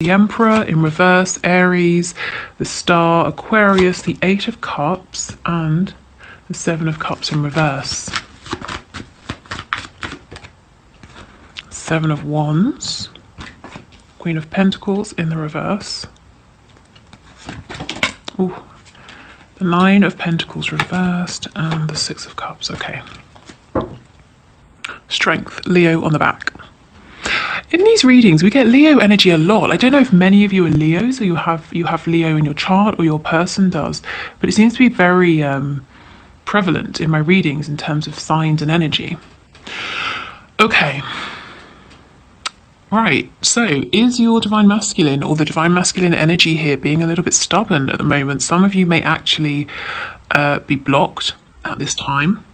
the Emperor in reverse, Aries, the Star, Aquarius, the Eight of Cups, and the Seven of Cups in reverse. Seven of Wands, Queen of Pentacles in the reverse. Ooh, the Nine of Pentacles reversed, and the Six of Cups. Okay. Strength, Leo on the back. In these readings, we get Leo energy a lot. I don't know if many of you are Leos, or you have Leo in your chart, or your person does, but it seems to be very prevalent in my readings in terms of signs and energy. Okay. Right, so is your divine masculine or the divine masculine energy here being a little bit stubborn at the moment? Some of you may actually be blocked at this time.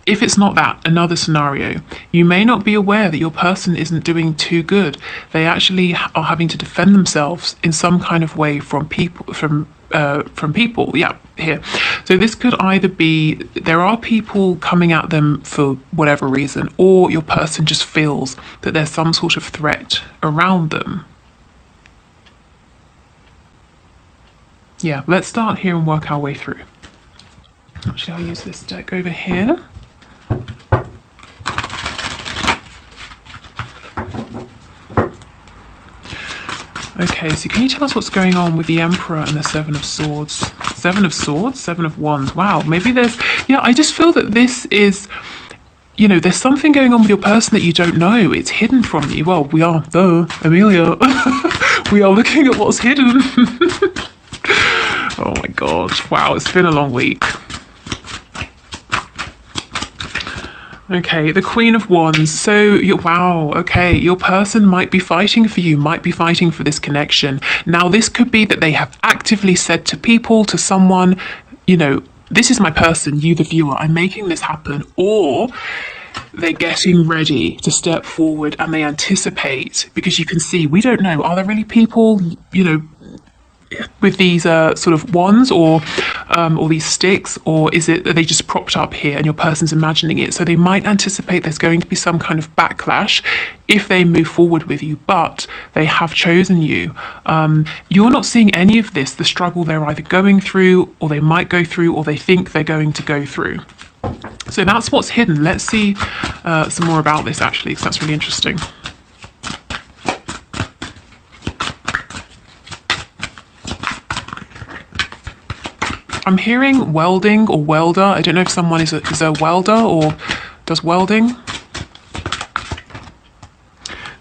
If it's not that, another scenario, you may not be aware that your person isn't doing too good. They actually are having to defend themselves in some kind of way from people, yeah, here. So this could either be there are people coming at them for whatever reason, or your person just feels that there's some sort of threat around them. Yeah, let's start here and work our way through. Actually, I'll use this deck over here. Okay, so can you tell us what's going on with the Emperor and the Seven of Swords? Seven of Swords, Seven of Wands. Wow, maybe there's... Yeah, I just feel that this is... You know, there's something going on with your person that you don't know. It's hidden from you. Well, we are, Amelia. We are looking at what's hidden. Oh my God. Wow, it's been a long week. Okay, the Queen of Wands. So, wow, okay, your person might be fighting for you, might be fighting for this connection. Now, this could be that they have actively said to people, to someone, you know, this is my person, you the viewer, I'm making this happen. Or they're getting ready to step forward and they anticipate, because you can see, we don't know, are there really people, you know, with these sort of wands or these sticks, or are they just propped up here and your person's imagining it? So they might anticipate there's going to be some kind of backlash if they move forward with you, but they have chosen you. You're not seeing any of this, the struggle they're either going through, or they might go through, or they think they're going to go through. So that's what's hidden. Let's see some more about this actually, because that's really interesting. I'm hearing welding or welder. I don't know if someone is a welder or does welding.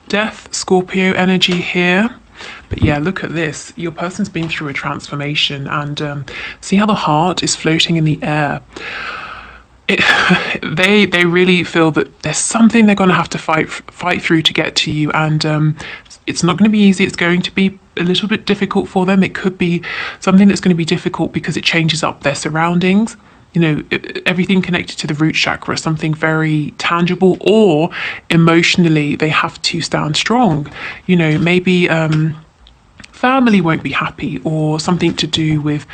Death, Scorpio energy here. But yeah, look at this. Your person's been through a transformation, and see how the heart is floating in the air. They really feel that there's something they're going to have to fight through to get to you, and it's not going to be easy. It's going to be a little bit difficult for them. It could be something that's going to be difficult because it changes up their surroundings. You know, everything connected to the root chakra, something very tangible, or emotionally they have to stand strong. You know, maybe family won't be happy, or something to do with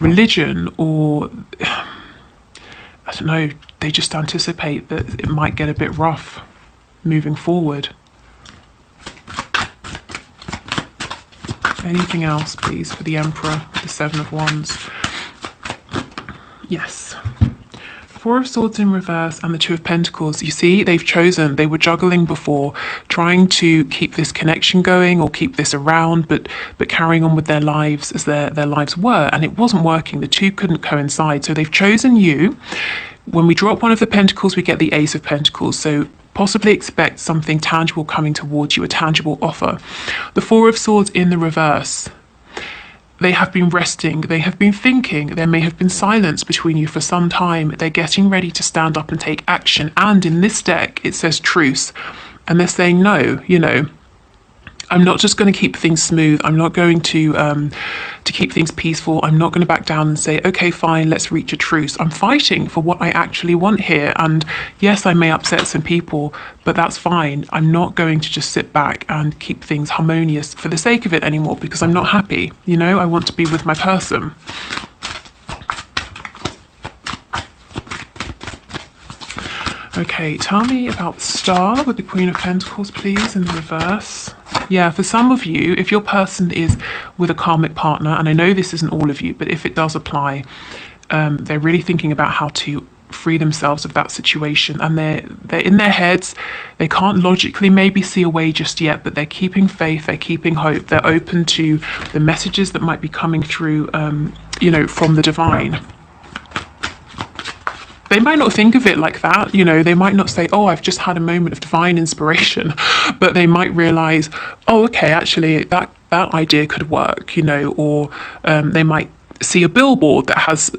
religion, or I don't know, they just anticipate that it might get a bit rough moving forward. Anything else, please, for the Emperor, the Seven of Wands? Yes. Four of Swords in reverse and the Two of Pentacles. You see, they've chosen, they were juggling before, trying to keep this connection going or keep this around, but carrying on with their lives as their lives were, and it wasn't working. The two couldn't coincide. So they've chosen you. When we drop one of the Pentacles, we get the Ace of Pentacles. So possibly expect something tangible coming towards you, a tangible offer. The Four of Swords in the reverse. They have been resting, they have been thinking, there may have been silence between you for some time. They're getting ready to stand up and take action. And in this deck, it says truce. And they're saying, no, you know, I'm not just going to keep things smooth. I'm not going to keep things peaceful. I'm not going to back down and say, okay, fine, let's reach a truce. I'm fighting for what I actually want here. And yes, I may upset some people, but that's fine. I'm not going to just sit back and keep things harmonious for the sake of it anymore, because I'm not happy. You know, I want to be with my person. Okay, tell me about the Star with the Queen of Pentacles, please, in the reverse. Yeah, for some of you, if your person is with a karmic partner, and I know this isn't all of you, but if it does apply, they're really thinking about how to free themselves of that situation, and they're in their heads. They can't logically maybe see a way just yet, but they're keeping faith, they're keeping hope, they're open to the messages that might be coming through, from the divine. They might not think of it like that, they might not say, oh, I've just had a moment of divine inspiration, but they might realize, oh, okay, actually that idea could work, or they might see a billboard that has,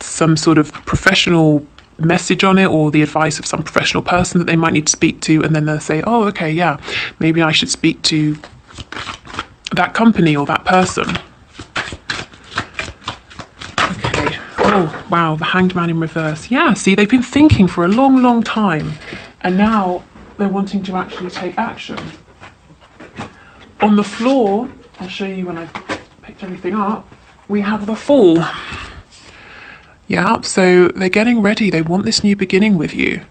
some sort of professional message on it, or the advice of some professional person that they might need to speak to, and then they'll say, oh, okay, yeah, maybe I should speak to that company or that person. Oh, wow, the Hanged Man in reverse. Yeah, see, they've been thinking for a long, long time, and now they're wanting to actually take action. On the floor, I'll show you when I've picked everything up, we have the Fool. Yeah, so they're getting ready. They want this new beginning with you.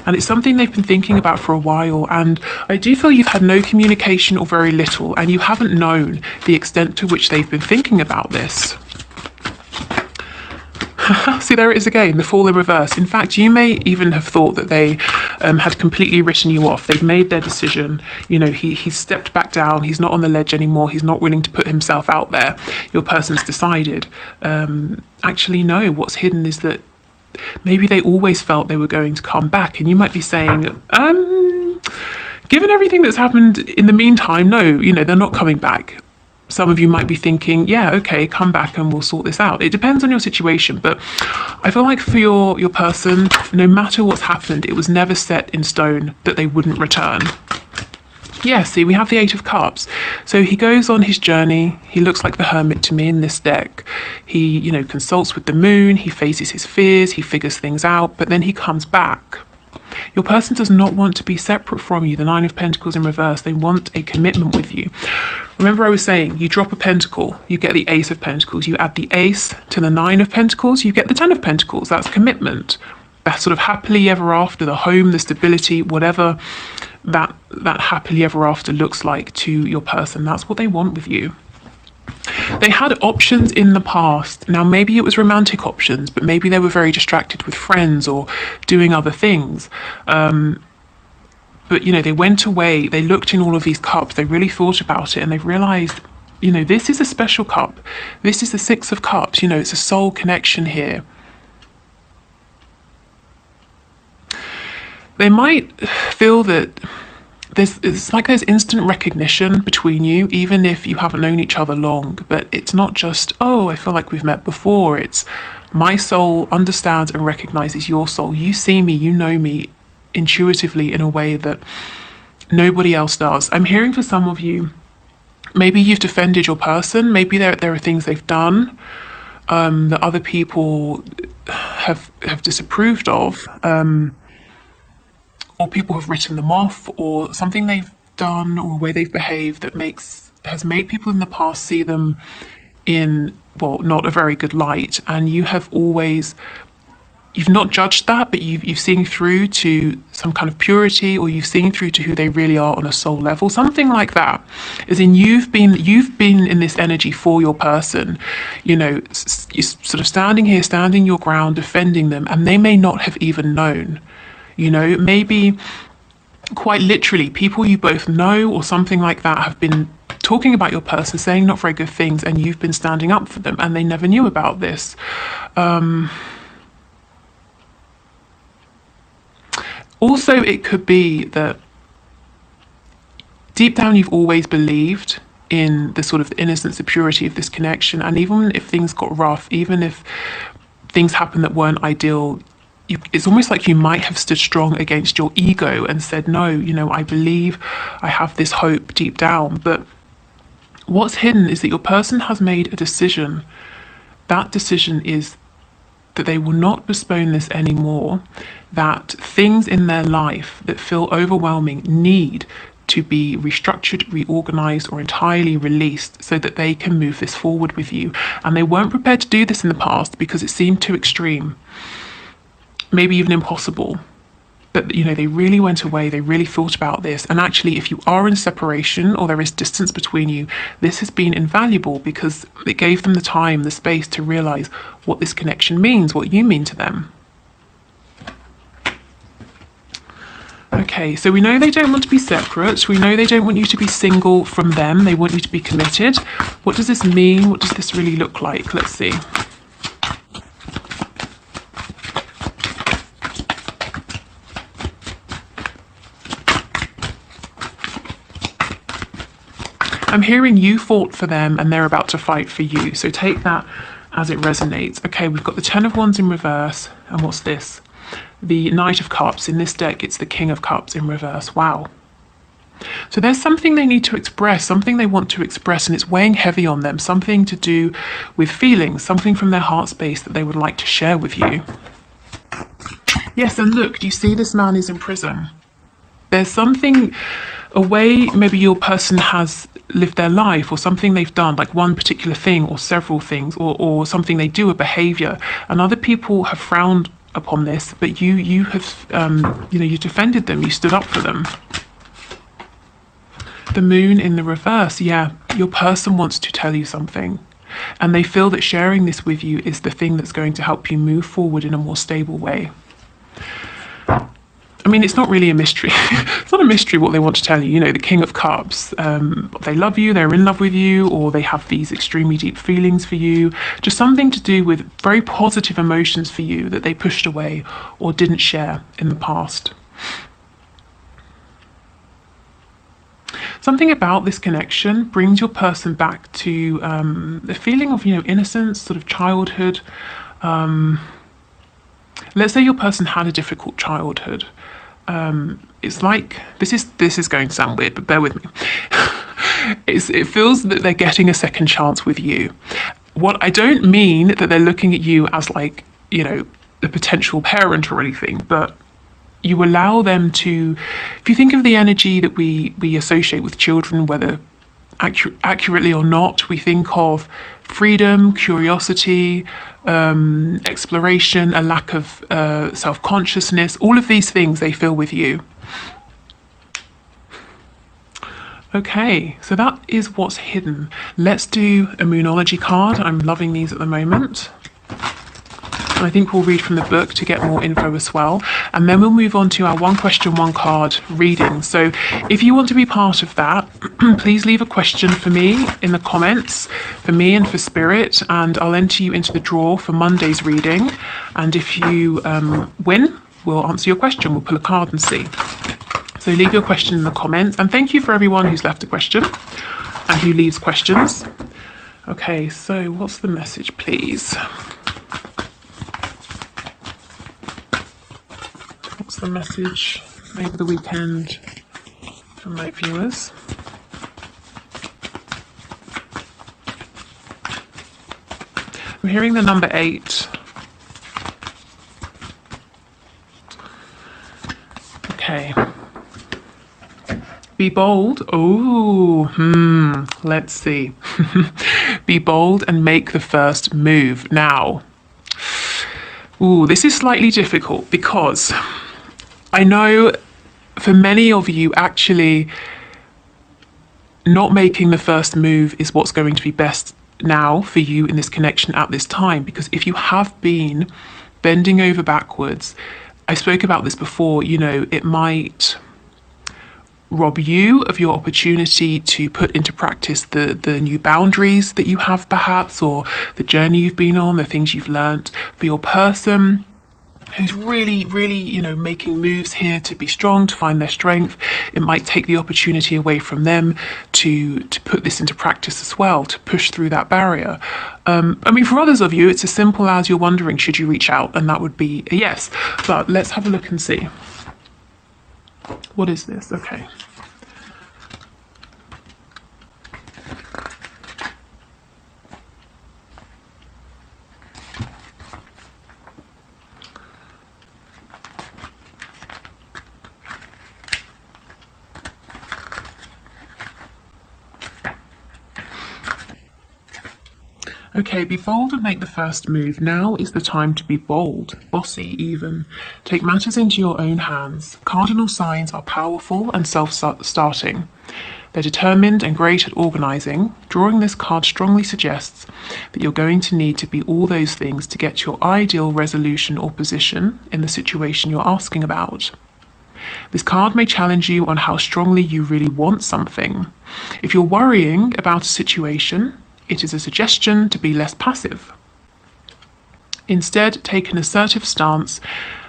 And it's something they've been thinking about for a while. And I do feel you've had no communication or very little, and you haven't known the extent to which they've been thinking about this. See, there it is again, the Fool in reverse. In fact, you may even have thought that they had completely written you off. They've made their decision. He's stepped back down. He's not on the ledge anymore. He's not willing to put himself out there. Your person's decided. Actually, no, what's hidden is that maybe they always felt they were going to come back. And you might be saying, given everything that's happened in the meantime, no, they're not coming back. Some of you might be thinking, yeah, okay, come back and we'll sort this out. It depends on your situation, but I feel like for your person, no matter what's happened, it was never set in stone that they wouldn't return. Yeah, see, we have the Eight of Cups. So he goes on his journey. He looks like the Hermit to me in this deck. He, consults with the moon. He faces his fears. He figures things out, but then he comes back. Your person does not want to be separate from you. The Nine of Pentacles in reverse. They want a commitment with you. Remember I was saying, you drop a pentacle, you get the Ace of Pentacles. You add the Ace to the Nine of Pentacles, you get the Ten of Pentacles. That's commitment. That sort of happily ever after, the home, the stability, whatever that happily ever after looks like to your person. That's what they want with you. They had options in the past. Now, maybe it was romantic options, but maybe they were very distracted with friends or doing other things. But, they went away, they looked in all of these cups, they really thought about it, and they've realized, this is a special cup. This is the Six of Cups, it's a soul connection here. They might feel that it's like there's instant recognition between you, even if you haven't known each other long. But it's not just, oh, I feel like we've met before. It's my soul understands and recognizes your soul. You see me, you know me intuitively in a way that nobody else does. I'm hearing for some of you, maybe you've defended your person. Maybe there are things they've done that other people have disapproved of. Or people have written them off, or something they've done or a way they've behaved that has made people in the past see them in, well, not a very good light. And you have always, you've not judged that, but you've seen through to some kind of purity, or you've seen through to who they really are on a soul level, something like that. As in, you've been in this energy for your person, you're sort of standing here, standing your ground, defending them, and they may not have even known. Maybe quite literally people you both know or something like that have been talking about your person, saying not very good things, and you've been standing up for them, and they never knew about this. Also, it could be that deep down you've always believed in the sort of innocence, the purity of this connection, and even if things got rough, even if things happened that weren't ideal, it's almost like you might have stood strong against your ego and said, no, I believe, I have this hope deep down. But what's hidden is that your person has made a decision. That decision is that they will not postpone this anymore, that things in their life that feel overwhelming need to be restructured, reorganized, or entirely released so that they can move this forward with you. And they weren't prepared to do this in the past because it seemed too extreme. Maybe even impossible. but you know, they really went away, they really thought about this. And actually, if you are in separation or there is distance between you, this has been invaluable because it gave them the time, the space to realize what this connection means, what you mean to them. Okay, so we know they don't want to be separate. We know they don't want you to be single from them. They want you to be committed. What does this mean? What does this really look like? Let's see. I'm hearing you fought for them and they're about to fight for you. So take that as it resonates. Okay, we've got the Ten of Wands in reverse. And what's this? The Knight of Cups. In this deck, it's the King of Cups in reverse. Wow. So there's something they need to express, something they want to express, and it's weighing heavy on them. Something to do with feelings, something from their heart space that they would like to share with you. Yes, and look, do you see this man is in prison? There's something, a way maybe your person has lived their life or something they've done, like one particular thing or several things, or something they do, a behavior, and other people have frowned upon this, but you have you know, you defended them, you stood up for them. The Moon in the reverse. Yeah, your person wants to tell you something, and they feel that sharing this with you is the thing that's going to help you move forward in a more stable way. I mean, it's not really a mystery. It's not a mystery what they want to tell you. You know, the King of Cups, they love you, they're in love with you, or they have these extremely deep feelings for you. Just something to do with very positive emotions for you that they pushed away or didn't share in the past. Something about this connection brings your person back to the feeling of, you know, innocence, sort of childhood. Let's say your person had a difficult childhood. It's like, this is going to sound weird, but bear with me. It feels that they're getting a second chance with you. What I don't mean that they're looking at you as like, you know, a potential parent or anything, but you allow them to, if you think of the energy that we associate with children, whether accurately or not, we think of freedom, curiosity, exploration, a lack of self-consciousness. All of these things they feel with you. Okay, so that is what's hidden. Let's do a Moonology card. I'm loving these at the moment. And I think we'll read from the book to get more info as well. And then we'll move on to our one question, one card reading. So if you want to be part of that, please leave a question for me in the comments, for me and for Spirit, and I'll enter you into the draw for Monday's reading. And if you win, we'll answer your question. We'll pull a card and see. So leave your question in the comments. And thank you for everyone who's left a question and who leaves questions. Okay, so what's the message, please? What's the message over the weekend from my viewers? I'm hearing the number 8. Okay. Be bold. Oh, let's see. Be bold and make the first move now. Ooh, this is slightly difficult because I know for many of you, actually, not making the first move is what's going to be best now for you in this connection at this time. Because if you have been bending over backwards, I spoke about this before, you know, it might rob you of your opportunity to put into practice the new boundaries that you have perhaps, or the journey you've been on, the things you've learnt. For your person who's really, you know, making moves here to be strong, to find their strength, it might take the opportunity away from them to put this into practice as well, to push through that barrier. I mean, for others of you, it's as simple as you're wondering, should you reach out? And that would be a yes. But let's have a look and see. What is this? Okay. Okay, be bold and make the first move. Now is the time to be bold, bossy even. Take matters into your own hands. Cardinal signs are powerful and self-starting. They're determined and great at organising. Drawing this card strongly suggests that you're going to need to be all those things to get your ideal resolution or position in the situation you're asking about. This card may challenge you on how strongly you really want something. If you're worrying about a situation, it is a suggestion to be less passive. Instead, take an assertive stance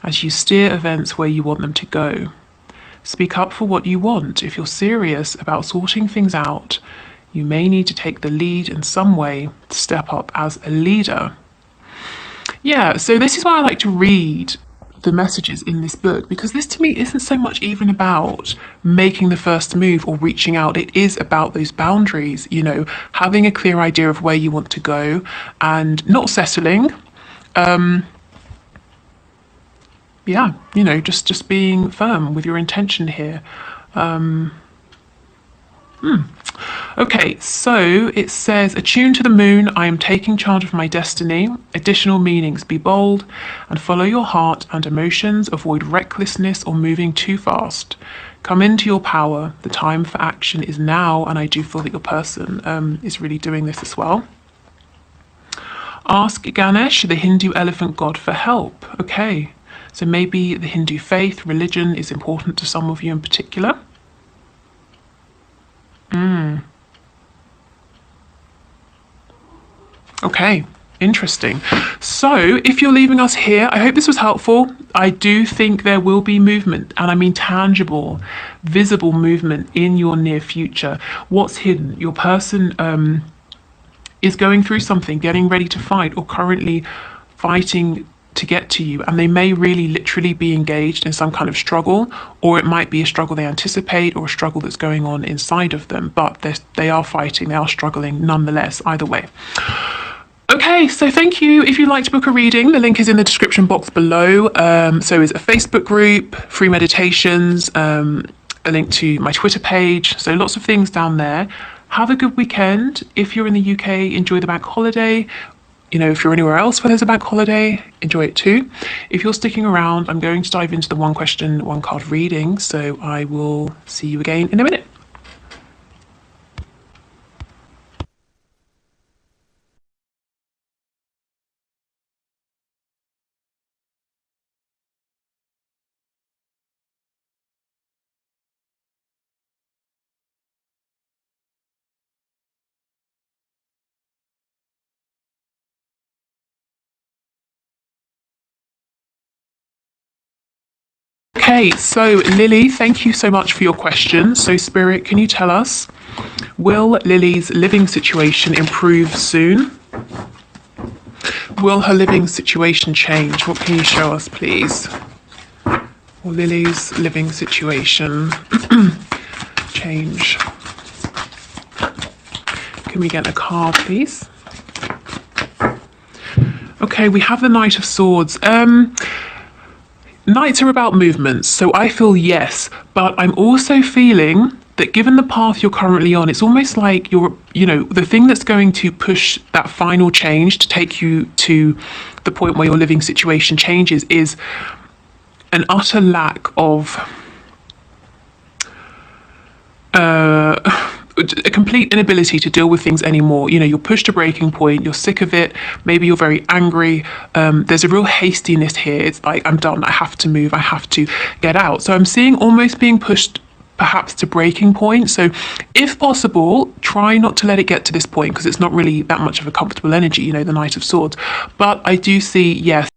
as you steer events where you want them to go. Speak up for what you want. If you're serious about sorting things out, you may need to take the lead in some way to step up as a leader. Yeah, so this is why I like to read the messages in this book, because this to me isn't so much even about making the first move or reaching out. It is about those boundaries, you know, having a clear idea of where you want to go and not settling. Yeah, you know, just being firm with your intention here. Okay, so it says, attune to the moon, I am taking charge of my destiny. Additional meanings, be bold and follow your heart and emotions. Avoid recklessness or moving too fast. Come into your power. The time for action is now, and I do feel that your person is really doing this as well. Ask Ganesh, the Hindu elephant god, for help. Okay, so maybe the Hindu faith, religion is important to some of you in particular. Okay, interesting. So if you're leaving us here, I hope this was helpful. I do think there will be movement, and I mean tangible, visible movement in your near future. What's hidden? Your person is going through something, getting ready to fight, or currently fighting to get to you, and they may really literally be engaged in some kind of struggle, or it might be a struggle they anticipate or a struggle that's going on inside of them, but they are fighting, they are struggling nonetheless, either way. Okay, so thank you. If you'd like to book a reading, the link is in the description box below. So is a Facebook group, free meditations, a link to my Twitter page, so lots of things down there. Have a good weekend. If you're in the UK, enjoy the bank holiday. You know, if you're anywhere else where there's a bank holiday, enjoy it too. If you're sticking around, I'm going to dive into the one question, one card reading. So I will see you again in a minute. Okay, so Lily, thank you so much for your question. So Spirit, can you tell us, will Lily's living situation improve soon? Will her living situation change? What can you show us, please? Will Lily's living situation change? Can we get a card, please? Okay, we have the Knight of Swords. Knights are about movements, so I feel yes, but I'm also feeling that given the path you're currently on, it's almost like the thing that's going to push that final change to take you to the point where your living situation changes is an utter lack of a complete inability to deal with things anymore. You know, you're pushed to breaking point, you're sick of it, maybe you're very angry. There's a real hastiness here. It's like, I'm done, I have to move, I have to get out. So I'm seeing almost being pushed perhaps to breaking point. So if possible, try not to let it get to this point, because it's not really that much of a comfortable energy, you know, the Knight of Swords. But I do see, yes,